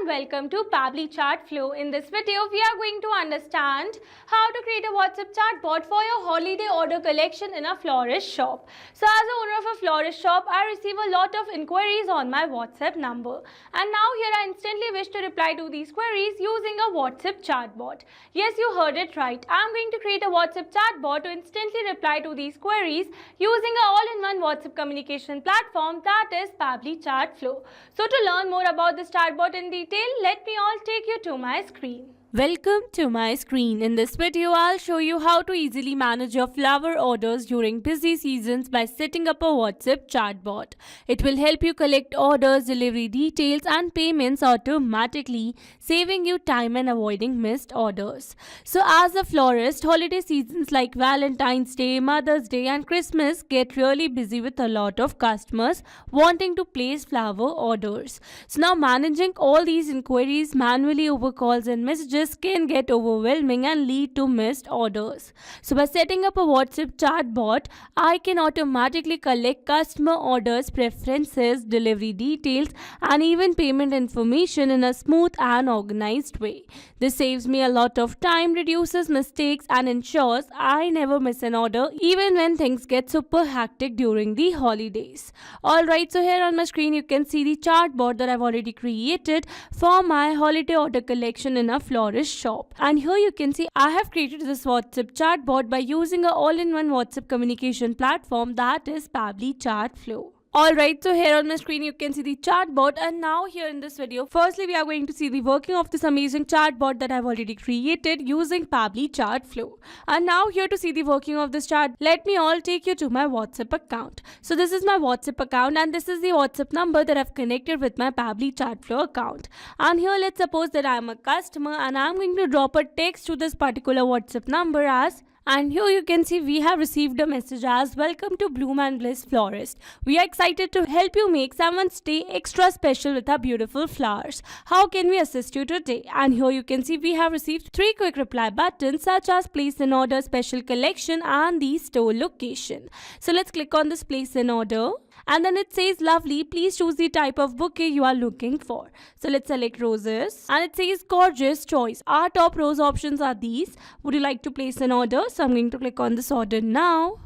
welcome to Pabbly Chat Flow. In this video, we are going to understand how to create a WhatsApp chatbot for your holiday order collection in a florist shop. So as a owner of a florist shop, I receive a lot of inquiries on my WhatsApp number. And now here I instantly wish to reply to these queries using a WhatsApp chatbot. Yes, you heard it right. I am going to create a WhatsApp chatbot to instantly reply to these queries using an all-in-one WhatsApp communication platform that is Pabbly Chat Flow. So to learn more about this chatbot in detail, let me all take you to my screen. Welcome to my screen. In this video, I'll show you how to easily manage your flower orders during busy seasons by setting up a WhatsApp chatbot. It will help you collect orders, delivery details and payments automatically, saving you time and avoiding missed orders. So as a florist, holiday seasons like Valentine's Day, Mother's Day and Christmas get really busy with a lot of customers wanting to place flower orders. So now managing all these inquiries manually over calls and messages can get overwhelming and lead to missed orders. So by setting up a WhatsApp chatbot, I can automatically collect customer orders, preferences, delivery details, and even payment information in a smooth and organized way. This saves me a lot of time, reduces mistakes, and ensures I never miss an order even when things get super hectic during the holidays. Alright, so here on my screen you can see the chatbot that I've already created for my holiday order collection in a florist shop. And here you can see I have created this WhatsApp chatbot by using an all-in-one WhatsApp communication platform that is Pabbly Chat Flow. Alright, so here on my screen you can see the chatbot, and now here in this video, firstly we are going to see the working of this amazing chatbot that I've already created using Pabbly Chat Flow. And now here to see the working of this chat, let me all take you to my WhatsApp account. So this is my WhatsApp account and this is the WhatsApp number that I've connected with my Pabbly Chat Flow account. And here let's suppose that I'm a customer and I'm going to drop a text to this particular WhatsApp number as, and here you can see we have received a message as, welcome to Bloom and Bliss Florist. We are excited to help you make someone's day extra special with our beautiful flowers. How can we assist you today? And here you can see we have received 3 quick reply buttons such as place an order, special collection and the store location. So let's click on this place an order. And then it says lovely, please choose the type of bouquet you are looking for. So let's select roses and it says gorgeous choice. Our top rose options are these. Would you like to place an order? So I'm going to click on this order now.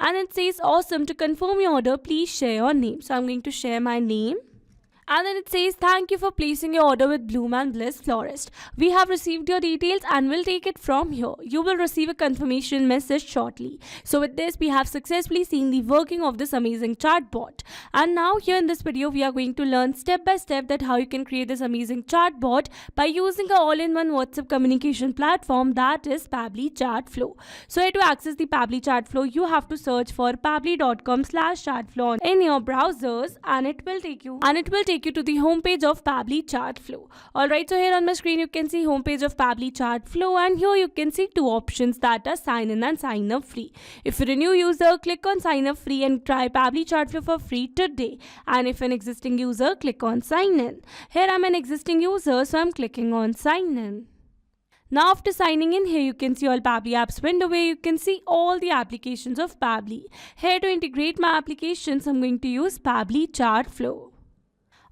And it says awesome, to confirm your order, please share your name. So I'm going to share my name. And then it says thank you for placing your order with Bloom and Bliss Florist. We have received your details and will take it from here. You will receive a confirmation message shortly. So with this, we have successfully seen the working of this amazing chatbot. And now here in this video, we are going to learn step by step that how you can create this amazing chatbot by using an all-in-one WhatsApp communication platform that is Pabbly Chat Flow. So here to access the Pabbly Chat Flow, you have to search for pabbly.com/chatflow in your browsers and it will take you you to the homepage of Pabbly Chat Flow. Alright, so here on my screen you can see homepage of Pabbly Chat Flow, and here you can see 2 options that are sign in and sign up free. If you're a new user, click on sign up free and try Pabbly Chat Flow for free today. And if an existing user, click on sign in. Here I'm an existing user, so I'm clicking on sign in. Now after signing in, here you can see all Pabbly apps window where you can see all the applications of Pabbly. Here to integrate my applications, I'm going to use Pabbly Chat Flow.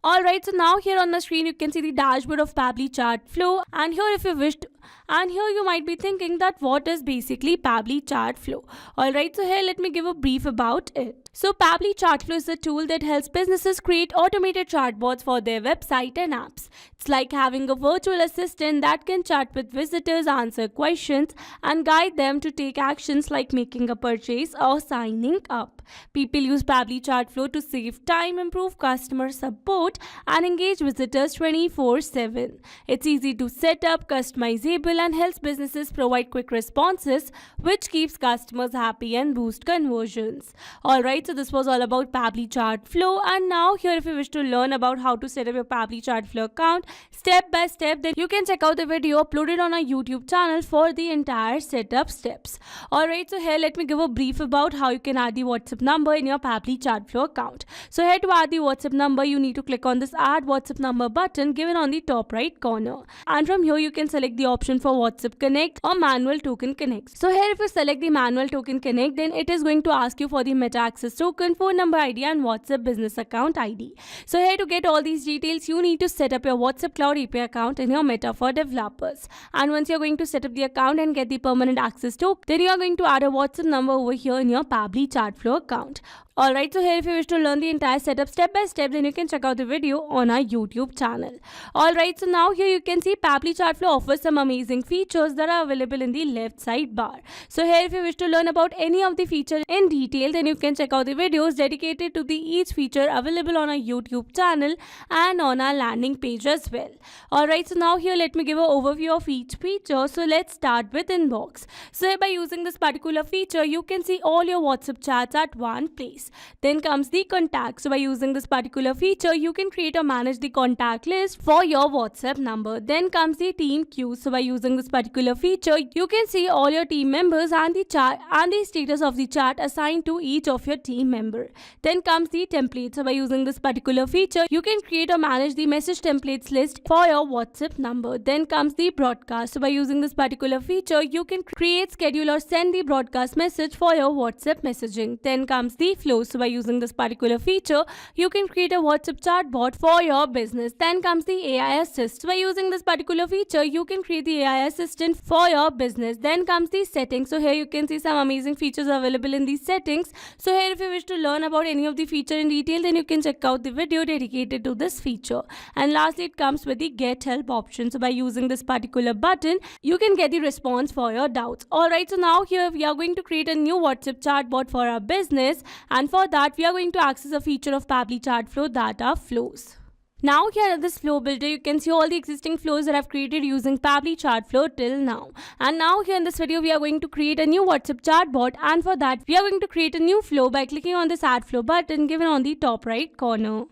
Alright, so now here on my screen you can see the dashboard of Pabbly Chat Flow, and here if you wish to, and here you might be thinking that what is basically Pabbly Chat Flow. Alright, so here let me give a brief about it. So Pabbly Chat Flow is a tool that helps businesses create automated chatbots for their website and apps. It's like having a virtual assistant that can chat with visitors, answer questions, and guide them to take actions like making a purchase or signing up. People use Pabbly Chat Flow to save time, improve customer support, and engage visitors 24/7. It's easy to set up, customizable, and helps businesses provide quick responses, which keeps customers happy and boost conversions. Alright, so this was all about Pabbly Chat Flow, and now here if you wish to learn about how to set up your Pabbly Chat Flow account step by step, then you can check out the video uploaded on our YouTube channel for the entire setup steps. Alright, so here let me give a brief about how you can add the WhatsApp number in your Pabbly Chat Flow account. So here to add the WhatsApp number, you need to click on this add WhatsApp number button given on the top right corner. And from here you can select the option option for WhatsApp Connect or manual token connect. So here if you select the manual token connect, then it is going to ask you for the Meta access token, phone number ID and WhatsApp business account ID. So here to get all these details, you need to set up your WhatsApp Cloud API account in your Meta for developers. And once you're going to set up the account and get the permanent access token, then you are going to add a WhatsApp number over here in your Pabbly Chatflow account. Alright, so here if you wish to learn the entire setup step by step, then you can check out the video on our YouTube channel. Alright, so now here you can see Pabbly Chatflow offers some amazing features that are available in the left side bar. So here if you wish to learn about any of the features in detail, then you can check out the videos dedicated to the each feature available on our YouTube channel and on our landing page as well. Alright, so now here let me give an overview of each feature. So let's start with Inbox. So here by using this particular feature, you can see all your WhatsApp chats at one place. Then comes the contacts. So by using this particular feature, you can create or manage the contact list for your WhatsApp number. Then comes the team queue. So by using this particular feature, you can see all your team members and the chat and the status of the chat assigned to each of your team member. Then comes the template. So by using this particular feature, you can create or manage the message templates list for your WhatsApp number. Then comes the broadcast. So by using this particular feature, you can create, schedule or send the broadcast message for your WhatsApp messaging. Then comes the flow. So by using this particular feature, you can create a WhatsApp chatbot for your business. Then comes the AI assist. So by using this particular feature, you can create the AI assistant for your business. Then comes the settings. So here you can see some amazing features available in these settings. So here if you wish to learn about any of the feature in detail, then you can check out the video dedicated to this feature. And lastly, it comes with the get help option. So by using this particular button, you can get the response for your doubts. Alright, so now here we are going to create a new WhatsApp chatbot for our business. And for that, we are going to access a feature of Pabbly Chatflow that are flows. Now here at this flow builder, you can see all the existing flows that I've created using Pabbly Chatflow till now. And now here in this video, we are going to create a new WhatsApp chatbot. And for that, we are going to create a new flow by clicking on this add flow button given on the top right corner.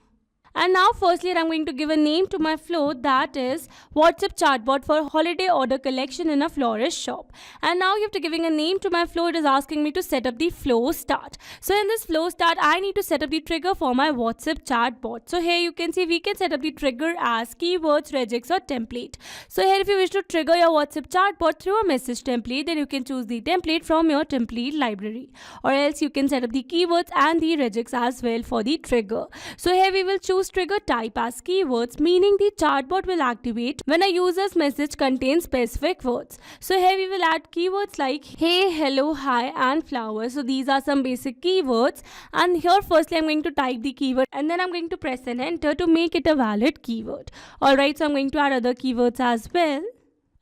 And now firstly, I'm going to give a name to my flow, that is WhatsApp chatbot for holiday order collection in a florist shop. And now after giving a name to my flow, it is asking me to set up the flow start. So in this flow start, I need to set up the trigger for my WhatsApp chatbot. So here you can see we can set up the trigger as keywords, regex or template. So here if you wish to trigger your WhatsApp chatbot through a message template, then you can choose the template from your template library. Or else you can set up the keywords and the regex as well for the trigger. So here we will choose trigger type as keywords, meaning the chatbot will activate when a user's message contains specific words. So here we will add keywords like hey, hello, hi and flowers. So these are some basic keywords, and here firstly I'm going to type the keyword and then I'm going to press an enter to make it a valid keyword. Alright, so I'm going to add other keywords as well.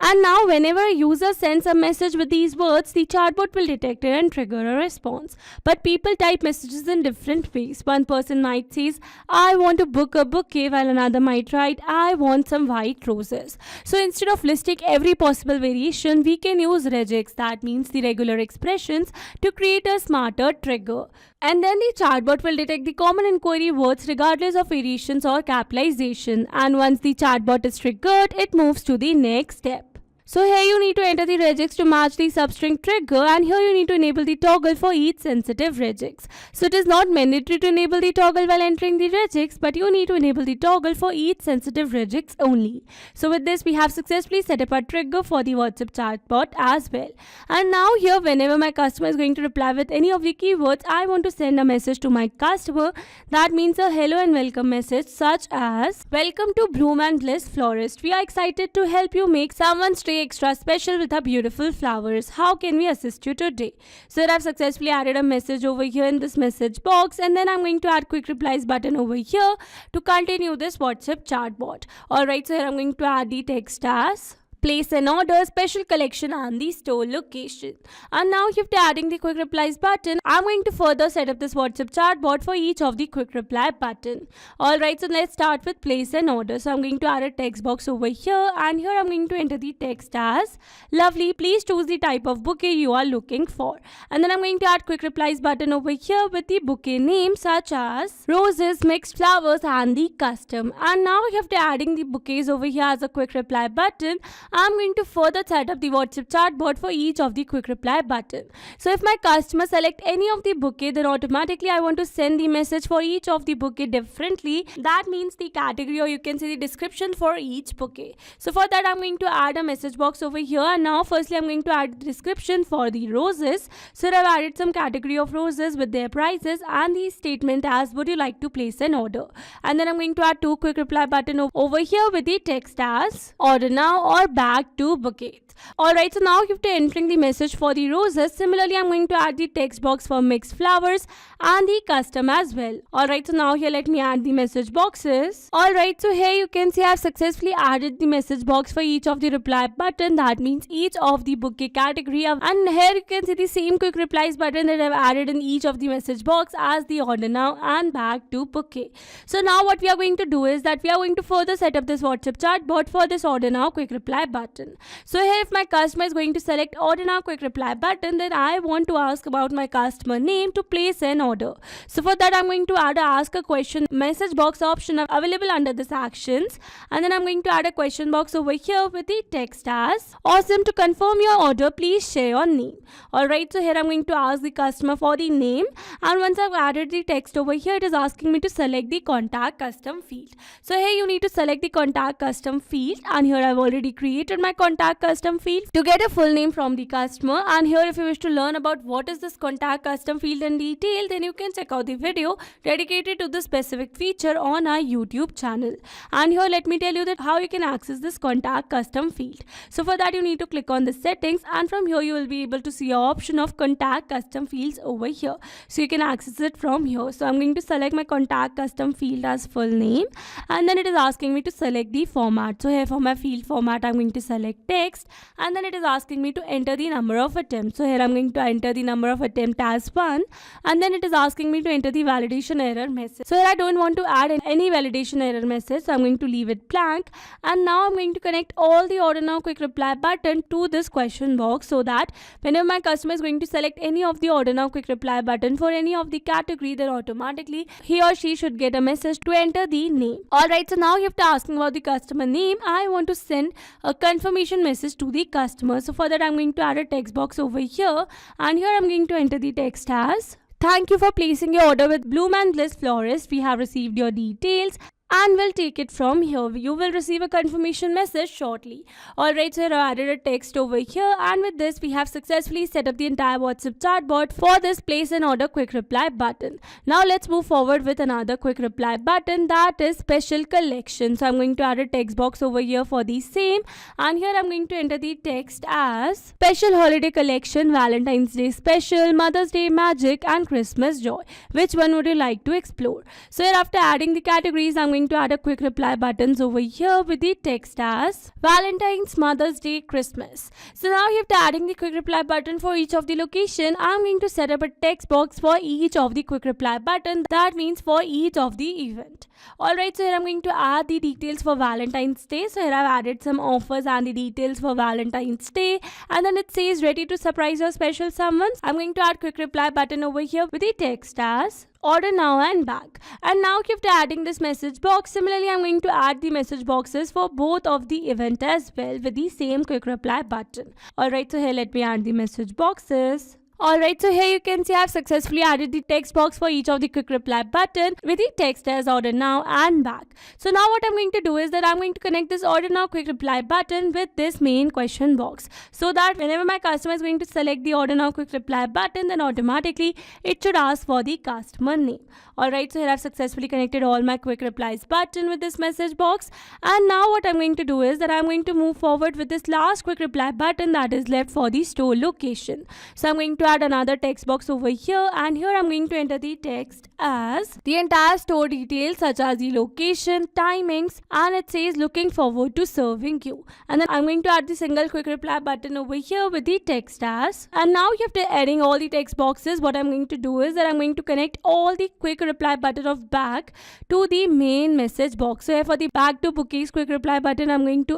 And now whenever a user sends a message with these words, the chatbot will detect it and trigger a response. But people type messages in different ways. One person might say, I want to book a bouquet, while another might write, I want some white roses. So instead of listing every possible variation, we can use regex, that means the regular expressions, to create a smarter trigger. And then the chatbot will detect the common inquiry words regardless of variations or capitalization. And once the chatbot is triggered, it moves to the next step. So here you need to enter the regex to match the substring trigger, and here you need to enable the toggle for each sensitive regex. So it is not mandatory to enable the toggle while entering the regex, but you need to enable the toggle for each sensitive regex only. So with this, we have successfully set up a trigger for the WhatsApp chatbot as well. And now here, whenever my customer is going to reply with any of the keywords, I want to send a message to my customer. That means a hello and welcome message such as, welcome to Bloom and Bliss Florist. We are excited to help you make someone's day extra special with our beautiful flowers. How can we assist you today? So I've successfully added a message over here in this message box, and then I'm going to add quick replies button over here to continue this WhatsApp chatbot. Alright, so here I'm going to add the text as place an order, special collection and the store location. And now after adding the quick replies button, I'm going to further set up this WhatsApp chatbot for each of the quick reply button. Alright, so let's start with place an order. So I'm going to add a text box over here, and here I'm going to enter the text as lovely, please choose the type of bouquet you are looking for. And then I'm going to add quick replies button over here with the bouquet name such as roses, mixed flowers and the custom. And now after adding the bouquets over here as a quick reply button, I'm going to further set up the WhatsApp chatbot for each of the quick reply button. So if my customer select any of the bouquet, then automatically I want to send the message for each of the bouquet differently. That means the category, or you can say the description for each bouquet. So for that, I'm going to add a message box over here. And now firstly, I'm going to add the description for the roses. So I've added some category of roses with their prices and the statement as would you like to place an order. And then I'm going to add two quick reply button over here with the text as order now or back to bouquets. Alright, so now you have to entering the message for the roses. Similarly, I'm going to add the text box for mixed flowers and the custom as well. Alright, so now here let me add the message boxes. Alright, so here you can see I've successfully added the message box for each of the reply button. That means each of the bouquet category. And here you can see the same quick replies button that I've added in each of the message box as the order now and back to bouquet. So now what we are going to do is that we are going to further set up this WhatsApp chatbot for this order now quick reply button. So here if my customer is going to select order now quick reply button, then I want to ask about my customer name to place an order. So for that, I'm going to add a ask a question message box option available under this actions, and then I'm going to add a question box over here with the text as awesome, to confirm your order please share your name. Alright, so here I'm going to ask the customer for the name, and once I've added the text over here, it is asking me to select the contact custom field. So here you need to select the contact custom field, and here I've already created my contact custom field to get a full name from the customer. And here if you wish to learn about what is this contact custom field in detail, then you can check out the video dedicated to this specific feature on our YouTube channel. And here let me tell you that how you can access this contact custom field. So for that, you need to click on the settings, and from here you will be able to see your option of contact custom fields over here. So you can access it from here. So I'm going to select my contact custom field as full name, and then it is asking me to select the format. So here for my field format, I'm going to select text, and then it is asking me to enter the number of attempts. So here I'm going to enter the number of attempt as 1, and then it is asking me to enter the validation error message. So here I don't want to add any validation error message, so I'm going to leave it blank. And now I'm going to connect all the order now quick reply button to this question box, so that whenever my customer is going to select any of the order now quick reply button for any of the category, then automatically he or she should get a message to enter the name. Alright, so now you have to ask about the customer name. I want to send a confirmation message to the customer. So for that, I'm going to add a text box over here, and here I'm going to enter the text as thank you for placing your order with Bloom and Bliss Florist. We have received your details and we'll take it from here. You will receive a confirmation message shortly. Alright, so I added a text over here, and with this we have successfully set up the entire WhatsApp chatbot for this place an order quick reply button. Now let's move forward with another quick reply button, that is special collection. So I'm going to add a text box over here for the same, and here I'm going to enter the text as special holiday collection, Valentine's Day special, Mother's Day magic and Christmas joy. Which one would you like to explore? So here after adding the categories, I'm going to add a quick reply buttons over here with the text as Valentine's, Mother's Day, Christmas. So now you have to adding the quick reply button for each of the location. I'm going to set up a text box for each of the quick reply button. That means for each of the event. Alright, so here I'm going to add the details for Valentine's Day. So here I've added some offers and the details for Valentine's Day, and then it says ready to surprise your special someone. I'm going to add quick reply button over here with the text as order now and back. And now you have to adding this message box. Similarly, I'm going to add the message boxes for both of the event as well with the same quick reply button. Alright, so here let me add the message boxes. Alright, so here you can see I've successfully added the text box for each of the quick reply button with the text as order now and back. So now what I'm going to do is that I'm going to connect this order now quick reply button with this main question box, so that whenever my customer is going to select the order now quick reply button, then automatically it should ask for the customer name. Alright, so here I've successfully connected all my quick replies button with this message box, and now what I'm going to do is that I'm going to move forward with this last quick reply button that is left for the store location. So I'm going to add another text box over here, and here I'm going to enter the text as the entire store details such as the location, timings, and it says looking forward to serving you. And then I'm going to add the single quick reply button over here with the text as, and now you have to adding all the text boxes. What I'm going to do is that I'm going to connect all the quick reply button of back to the main message box. So here for the back to bouquets quick reply button, I'm going to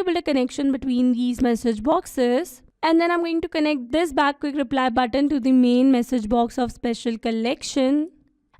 build a connection between these message boxes. And then I'm going to connect this back quick reply button to the main message box of special collection.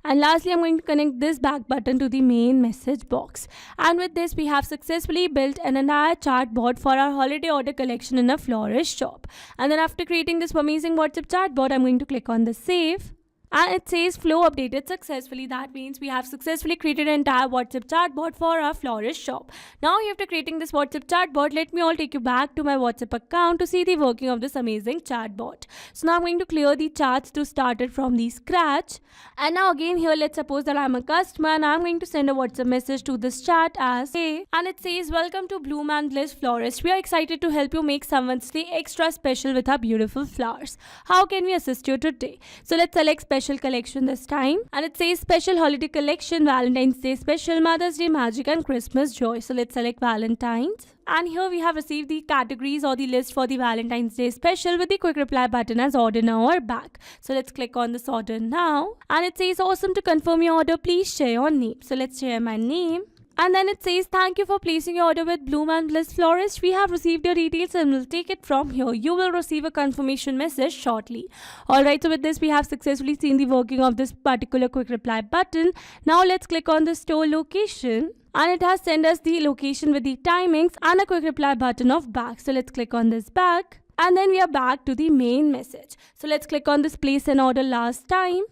And lastly, I'm going to connect this back button to the main message box. And with this, we have successfully built an entire chatbot for our holiday order collection in a florist shop. And then after creating this amazing WhatsApp chatbot, I'm going to click on the save. And it says flow updated successfully. That means we have successfully created an entire WhatsApp chatbot for our florist shop. Now after creating this WhatsApp chatbot, let me all take you back to my WhatsApp account to see the working of this amazing chatbot. So now I'm going to clear the chats to start it from the scratch. And now again here, let's suppose that I'm a customer and I'm going to send a WhatsApp message to this chat as hey, and it says welcome to Bloom and Bliss Florist. We are excited to help you make someone's day extra special with our beautiful flowers. How can we assist you today? So let's select special collection this time, and it says special holiday collection, Valentine's Day special, Mother's Day magic, and Christmas joy. So let's select Valentine's. And here we have received the categories or the list for the Valentine's Day special with the quick reply button as order now or back. So let's click on this order now, and it says awesome, to confirm your order please share your name. So let's share my name. And then it says, thank you for placing your order with Bloom and Bliss Florist. We have received your details and will take it from here. You will receive a confirmation message shortly. Alright, so with this, we have successfully seen the working of this particular quick reply button. Now let's click on the store location. And it has sent us the location with the timings and a quick reply button of back. So let's click on this back. And then we are back to the main message. So let's click on this place an order last time.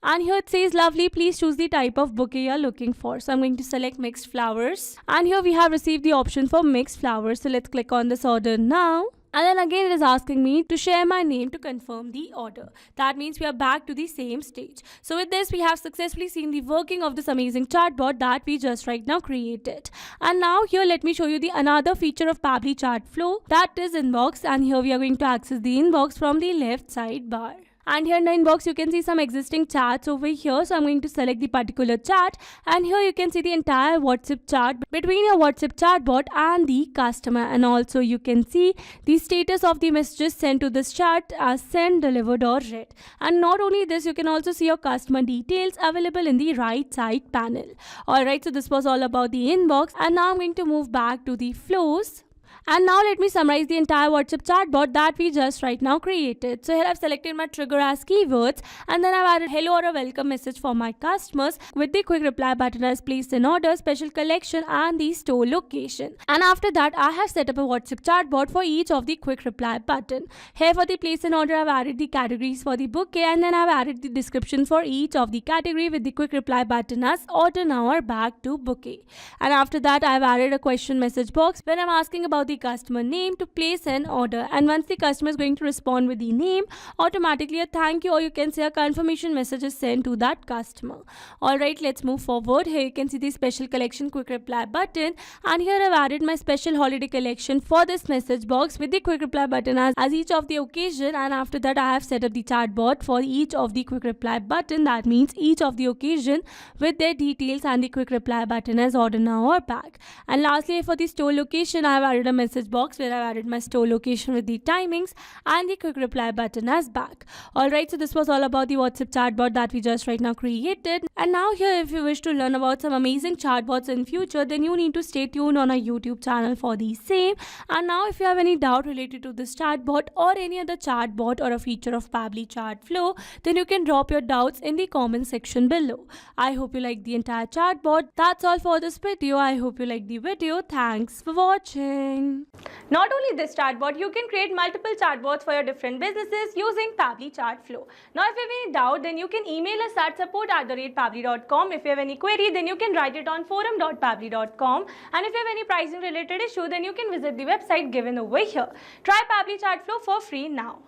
And here it says lovely, please choose the type of bouquet you're looking for. So I'm going to select mixed flowers. And here we have received the option for mixed flowers. So let's click on this order now. And then again it is asking me to share my name to confirm the order. That means we are back to the same stage. So with this, we have successfully seen the working of this amazing chatbot that we just right now created. And now here let me show you the another feature of Pabbly Chat Flow, that is inbox. And here we are going to access the inbox from the left side bar. And here in the inbox, you can see some existing chats over here. So I'm going to select the particular chat. And here you can see the entire WhatsApp chat between your WhatsApp chatbot and the customer. And also you can see the status of the messages sent to this chat as sent, delivered or read. And not only this, you can also see your customer details available in the right side panel. Alright, so this was all about the inbox. And now I'm going to move back to the flows. And now let me summarize the entire WhatsApp chatbot that we just right now created. So here I've selected my trigger as keywords, and then I've added hello or a welcome message for my customers with the quick reply button as placed an order, special collection and the store location. And after that, I have set up a WhatsApp chatbot for each of the quick reply button. Here for the place an order, I've added the categories for the bouquet, and then I've added the description for each of the category with the quick reply button as order now or back to bouquet. And after that, I've added a question message box when I'm asking about the customer name to place an order, and once the customer is going to respond with the name, automatically a thank you or you can say a confirmation message is sent to that customer. Alright, let's move forward. Here you can see the special collection quick reply button, and here I've added my special holiday collection for this message box with the quick reply button as each of the occasion. And after that, I have set up the chatbot for each of the quick reply button, that means each of the occasion with their details and the quick reply button as order now or back. And lastly, for the store location, I have added a message box where I've added my store location with the timings and the quick reply button as back. Alright, so this was all about the WhatsApp chatbot that we just right now created. And now here, if you wish to learn about some amazing chatbots in future, then you need to stay tuned on our YouTube channel for the same. And now if you have any doubt related to this chatbot or any other chatbot or a feature of Pabbly Chat Flow, then you can drop your doubts in the comment section below. I hope you like the entire chatbot. That's all for this video. I hope you like the video. Thanks for watching. Not only this chatbot, you can create multiple chatbots for your different businesses using Pabbly Chat Flow. Now if you have any doubt, then you can email us at support@pabbly.com. If you have any query, then you can write it on forum.pabbly.com. And if you have any pricing related issue, then you can visit the website given over here. Try Pabbly Chat Flow for free now.